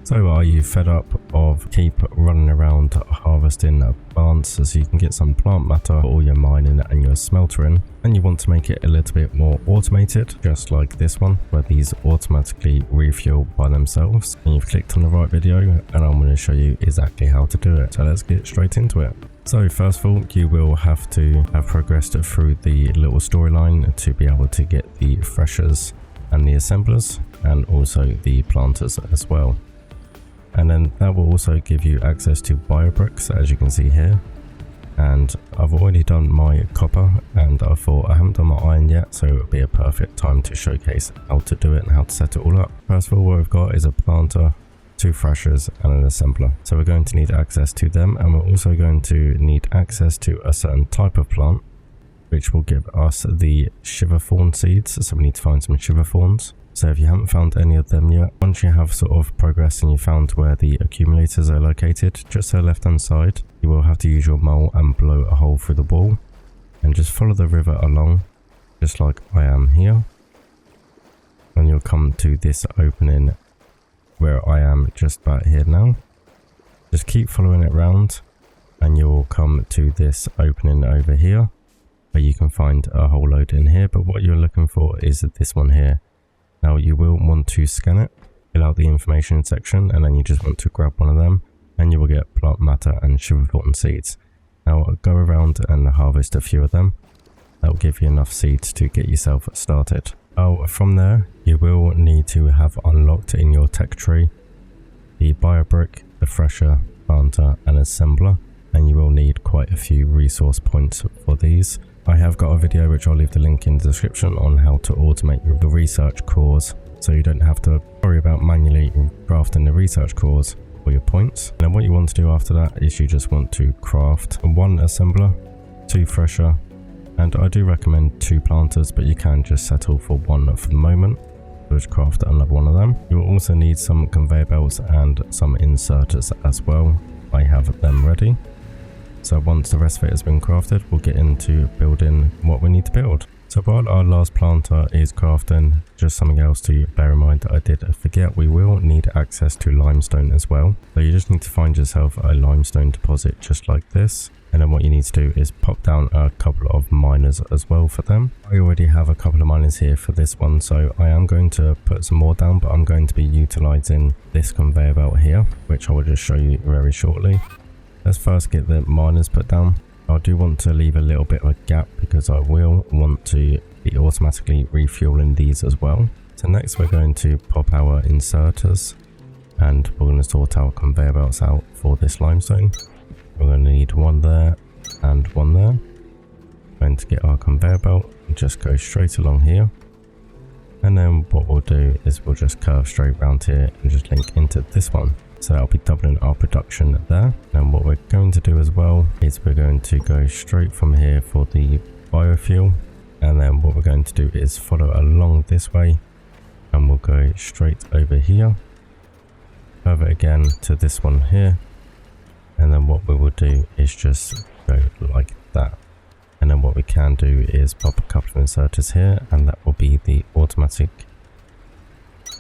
So are you fed up of keep running around harvesting plants so you can get some plant matter for all your mining and your smeltering, and you want to make it a little bit more automated, just like this one, where these automatically refuel by themselves? And you've clicked on the right video, and I'm going to show you exactly how to do it. So let's get straight into it. So first of all, you will have to have progressed through the little storyline to be able to get the threshers and the assemblers, and also the planters as well. And then that will also give you access to Biobricks, as you can see here. And I've already done my copper, and I thought I haven't done my iron yet, so it would be a perfect time to showcase how to do it and how to set it all up. First of all, what we've got is a planter, 2 threshers and an assembler. So we're going to need access to them, and we're also going to need access to a certain type of plant, which will give us the shiver thorn seeds. So we need to find some shiver thorns. So if you haven't found any of them yet, once you have sort of progressed and you found where the accumulators are located, just to the left hand side, you will have to use your mole and blow a hole through the wall, and just follow the river along, just like I am here. And you'll come to this opening where I am just about here now. Just keep following it round, and you'll come to this opening over here, where you can find a whole load in here, but what you're looking for is this one here. Now you will want to scan it, fill out the information section, and then you just want to grab one of them, and you will get plant matter and shiver thorn seeds. Now go around and harvest a few of them. That will give you enough seeds to get yourself started. From there, you will need to have unlocked in your tech tree the Biobrick, the thresher, planter and assembler, and you will need quite a few resource points for these. I have got a video which I'll leave the link in the description on how to automate your research cores, so you don't have to worry about manually crafting the research cores for your points. And then what you want to do after that is you just want to craft 1 assembler, 2 thresher, and I do recommend 2 planters, but you can just settle for 1 for the moment. Just craft another one of them. You will also need some conveyor belts and some inserters as well. I have them ready. So once the rest of it has been crafted, we'll get into building what we need to build. So while our last planter is crafting, just something else to bear in mind that I did forget, we will need access to limestone as well. So you just need to find yourself a limestone deposit just like this. And then what you need to do is pop down a couple of miners as well for them. I already have a couple of miners here for this one, so I am going to put some more down, but I'm going to be utilizing this conveyor belt here, which I will just show you very shortly. Let's first get the miners put down. I do want to leave a little bit of a gap because I will want to be automatically refueling these as well. So next we're going to pop our inserters, and we're going to sort our conveyor belts out for this limestone. We're going to need 1 there and 1 there. We're going to get our conveyor belt and just go straight along here. And then what we'll do is we'll just curve straight around here and just link into this one. So that'll be doubling our production there. And what we're going to do as well is we're going to go straight from here for the biofuel. And then what we're going to do is follow along this way, and we'll go straight over here. Over again to this one here. And then what we will do is just go like that. And then what we can do is pop a couple of inserters here, and that will be the automatic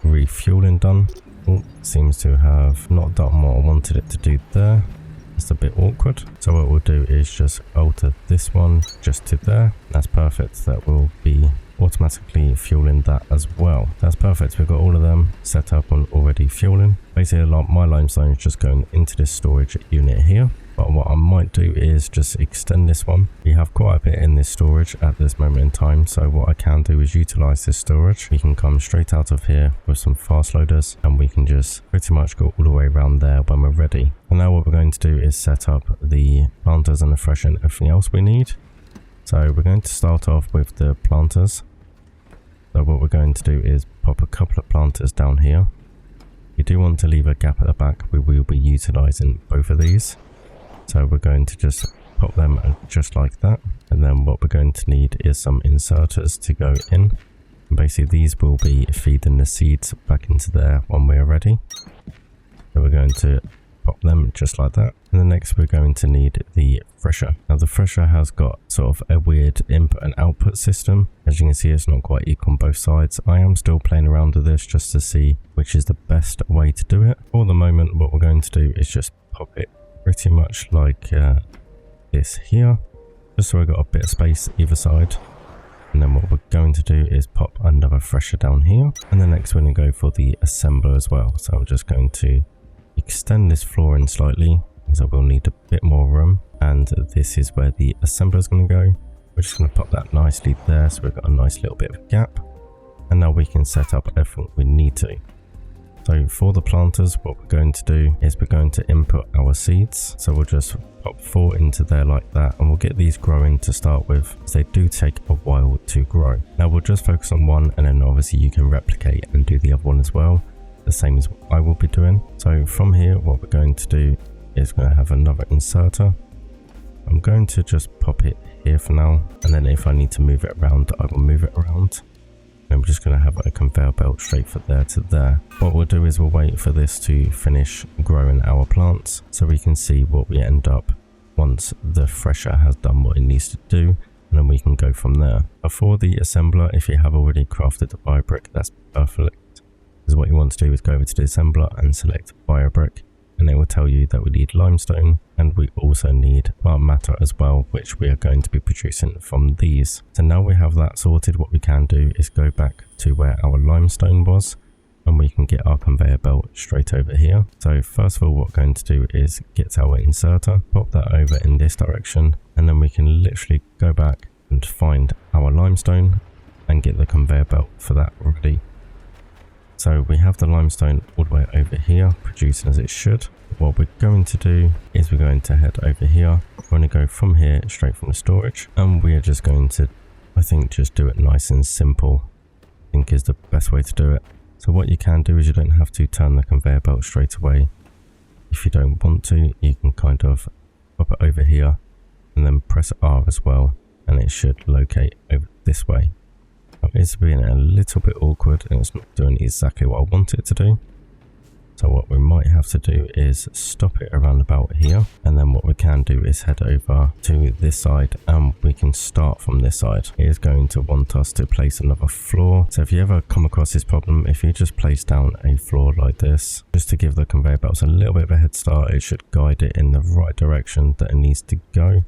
refueling done. Oh, seems to have not done what I wanted it to do there. It's a bit awkward. So what we'll do is just alter this one just to there. That's perfect. That will be automatically fueling that as well. That's perfect. We've got all of them set up and already fueling. Basically, my limestone is just going into this storage unit here. But what I might do is just extend this one. We have quite a bit in this storage at this moment in time, so what I can do is utilize this storage. We can come straight out of here with some fast loaders, and we can just pretty much go all the way around there when we're ready. And now what we're going to do is set up the planters and the thresher and everything else we need. So we're going to start off with the planters. So what we're going to do is pop a couple of planters down here. We do want to leave a gap at the back. We will be utilizing both of these. So we're going to just pop them just like that. And then what we're going to need is some inserters to go in. And basically these will be feeding the seeds back into there when we're ready. So we're going to pop them just like that. And then next we're going to need the thresher. Now the thresher has got sort of a weird input and output system. As you can see, it's not quite equal on both sides. I am still playing around with this just to see which is the best way to do it. For the moment, what we're going to do is just pop it pretty much like this here, just so we've got a bit of space either side. And then what we're going to do is pop another thresher down here. And then next we're going to go for the assembler as well. So I'm just going to extend this floor in slightly, because I will need a bit more room. And this is where the assembler is going to go. We're just going to pop that nicely there, so we've got a nice little bit of gap. And now we can set up everything we need to. So for the planters, what we're going to do is we're going to input our seeds. So we'll just pop 4 into there like that, and we'll get these growing to start with, as they do take a while to grow. Now we'll just focus on one, and then obviously you can replicate and do the other one as well, the same as what I will be doing. So from here, what we're going to do is we're going to have another inserter. I'm going to just pop it here for now, and then if I need to move it around, I will move it around. And we're just going to have a conveyor belt straight from there to there. What we'll do is we'll wait for this to finish growing our plants, so we can see what we end up once the thresher has done what it needs to do, and then we can go from there. For the assembler, if you have already crafted the Biobrick, that's perfect. Because what you want to do is go over to the assembler and select Biobrick, and it will tell you that we need limestone, and we also need plant matter as well, which we are going to be producing from these. So now we have that sorted, what we can do is go back to where our limestone was, and we can get our conveyor belt straight over here. So first of all, what we're going to do is get our inserter, pop that over in this direction, and then we can literally go back and find our limestone and get the conveyor belt for that ready. So we have the limestone all the way over here, producing as it should. What we're going to do is we're going to head over here. We're going to go from here straight from the storage, and we are just going to, I think, just do it nice and simple. I think is the best way to do it. So what you can do is you don't have to turn the conveyor belt straight away. If you don't want to, you can kind of pop it over here and then press R as well, and it should locate over this way. It's being a little bit awkward and it's not doing exactly what I want it to do. So what we might have to do is stop it around about here, and then what we can do is head over to this side, and we can start from this side. It is going to want us to place another floor. So if you ever come across this problem, if you just place down a floor like this, just to give the conveyor belts a little bit of a head start, it should guide it in the right direction that it needs to go.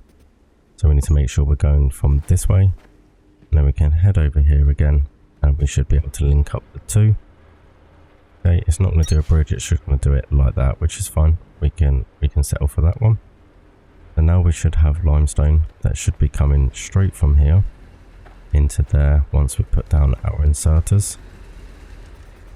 So we need to make sure we're going from this way. And then we can head over here again, and we should be able to link up the two. Okay, it's not going to do a bridge, it's just going to do it like that, which is fine. We can settle for that one. And now we should have limestone that should be coming straight from here into there once we put down our inserters.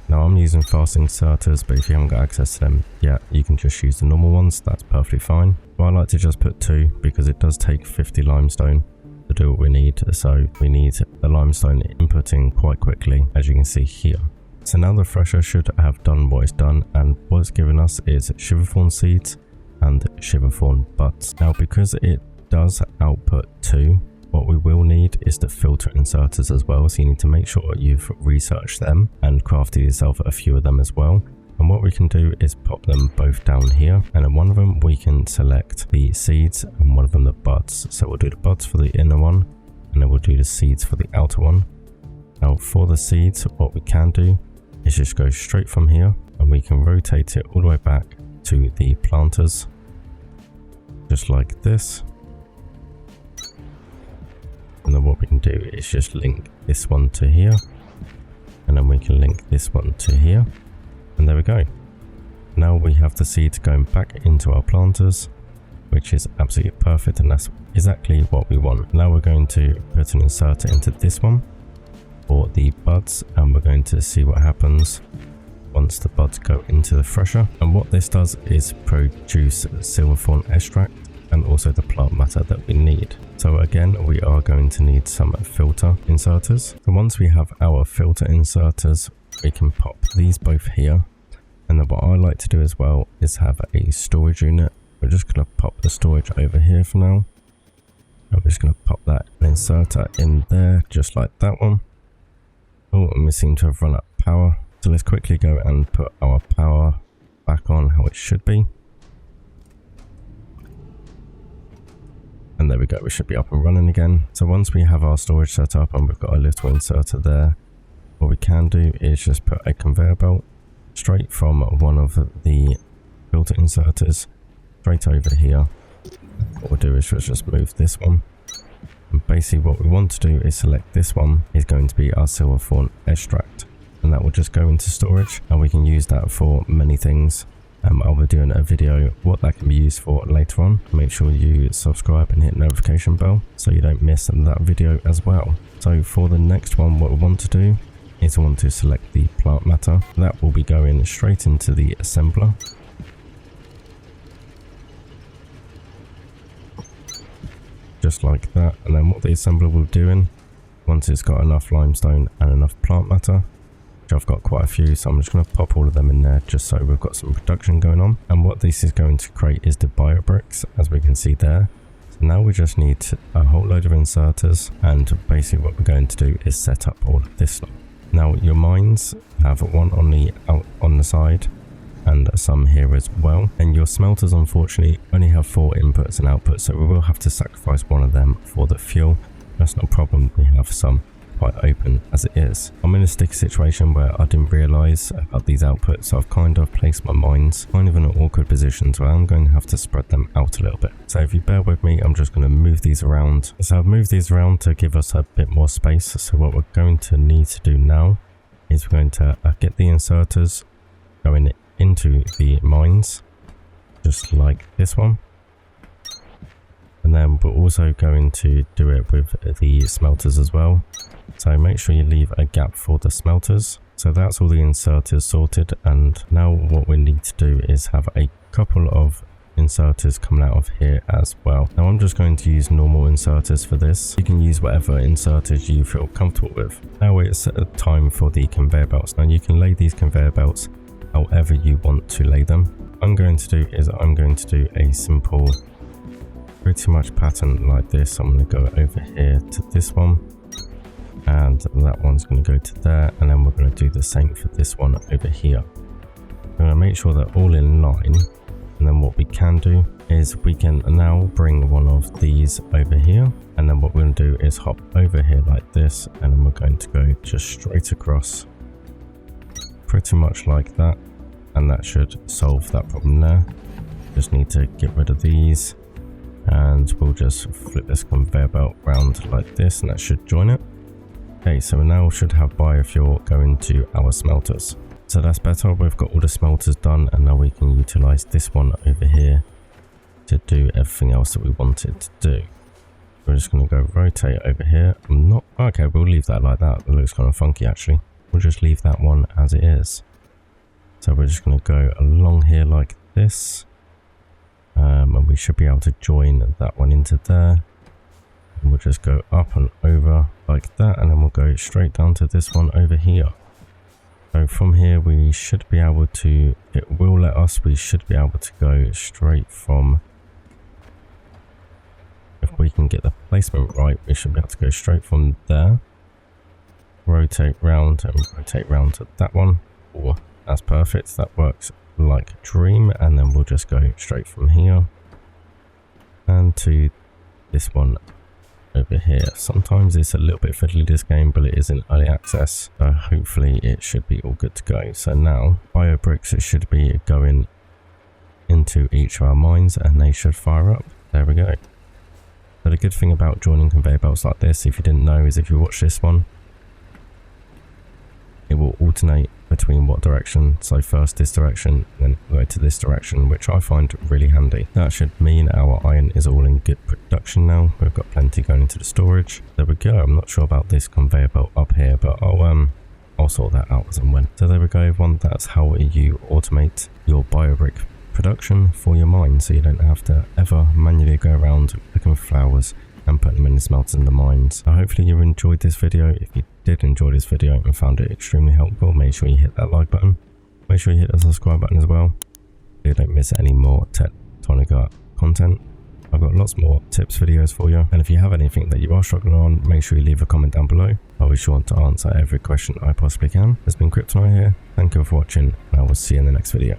Now I'm using fast inserters, but if you haven't got access to them yet, you can just use the normal ones. That's perfectly fine. But I like to just put 2 because it does take 50 limestone to do what we need. So we need the limestone inputting quite quickly, as you can see here. So now the thresher should have done what it's done, and what it's given us is shiverthorn seeds and shiverthorn buds. Now because it does output 2, what we will need is the filter inserters as well, so you need to make sure you've researched them and crafted yourself a few of them as well. And what we can do is pop them both down here, and in one of them we can select the seeds and one of them the buds. So we'll do the buds for the inner one, and then we'll do the seeds for the outer one. Now for the seeds, what we can do is just go straight from here, and we can rotate it all the way back to the planters, just like this. And then what we can do is just link this one to here, and then we can link this one to here, and there we go. Now we have the seeds going back into our planters, which is absolutely perfect, and that's exactly what we want. Now we're going to put an inserter into this one for the buds, and we're going to see what happens once the buds go into the thresher. And what this does is produce silverthorn extract and also the plant matter that we need. So again, we are going to need some filter inserters. So once we have our filter inserters, we can pop these both here. And then what I like to do as well is have a storage unit. We're just going to pop the storage over here for now. I'm just going to pop that inserter in there, just like that one. Oh, and we seem to have run out of power. So let's quickly go and put our power back on how it should be. And there we go, we should be up and running again. So once we have our storage set up and we've got a little inserter there, what we can do is just put a conveyor belt straight from one of the filter inserters straight over here. What we'll do is just move this one. And basically what we want to do is select this one is going to be our silver thorn extract. And that will just go into storage, and we can use that for many things. I'll be doing a video what that can be used for later on. Make sure you subscribe and hit the notification bell so you don't miss that video as well. So for the next one, what we want to do is we want to select the plant matter. That will be going straight into the assembler. Just like that. And then what the assembler will do, once it's got enough limestone and enough plant matter, I've got quite a few, so I'm just going to pop all of them in there just so we've got some production going on. And what this is going to create is the Biobricks, as we can see there. So now we just need a whole load of inserters, and basically what we're going to do is set up all of this stuff. Now your mines have one on the side and some here as well, and your smelters unfortunately only have 4 inputs and outputs, so we will have to sacrifice one of them for the fuel. That's not a problem, we have some quite open as it is. I'm in a sticky situation where I didn't realise about these outputs, so I've kind of placed my mines kind of in an awkward position, so I'm going to have to spread them out a little bit. So if you bear with me, I'm just going to move these around. So I've moved these around to give us a bit more space. So what we're going to need to do now is we're going to get the inserters going into the mines, just like this one. And then we're also going to do it with the smelters as well. So make sure you leave a gap for the smelters. So that's all the inserters sorted, and now what we need to do is have a couple of inserters coming out of here as well. Now I'm just going to use normal inserters for this. You can use whatever inserters you feel comfortable with. Now it's time for the conveyor belts. Now you can lay these conveyor belts however you want to lay them. I'm going to do a simple pretty much pattern like this. I'm going to go over here to this one, and that one's going to go to there, and then we're going to do the same for this one over here. We're going to make sure they're all in line, and then what we can do is we can now bring one of these over here, and then what we're going to do is hop over here like this, and then we're going to go just straight across pretty much like that, and that should solve that problem there. Just need to get rid of these, and we'll just flip this conveyor belt round like this, and that should join it. Okay, so we now should have biofuel going to our smelters. So that's better. We've got all the smelters done, and now we can utilize this one over here to do everything else that we wanted to do. We're just going to go rotate over here. Okay, we'll leave that like that. It looks kind of funky actually. We'll just leave that one as it is. So we're just going to go along here like this. And we should be able to join that one into there. And we'll just go up and over like that, and then we'll go straight down to this one over here. So from here we should be able to, we should be able to go straight from, if we can get the placement right, we should be able to go straight from there, rotate round and rotate round to that one. Oh, that's perfect, that works like a dream. And then we'll just go straight from here and to this one over here. Sometimes it's a little bit fiddly, this game, but it is in early access, so hopefully it should be all good to go. So now Biobricks should be going into each of our mines, and they should fire up. There we go. But the good thing about joining conveyor belts like this, if you didn't know, is if you watch this one, it will alternate between what direction. So first this direction, then go to this direction, which I find really handy. That should mean our iron is all in good production now. We've got plenty going into the storage. There we go. I'm not sure about this conveyor belt up here, but I'll sort that out as and when. So there we go, everyone. That's how you automate your Biobrick production for your mine, so you don't have to ever manually go around looking for flowers and put them in the smelters in the mines. So hopefully you enjoyed this video. If you did enjoy this video and found it extremely helpful, make sure you hit that like button. Make sure you hit the subscribe button as well, so you don't miss any more Techtonica content. I've got lots more tips videos for you, and if you have anything that you are struggling on, make sure you leave a comment down below. I'll be sure to answer every question I possibly can. It's been Techtonica here. Thank you for watching, and I will see you in the next video.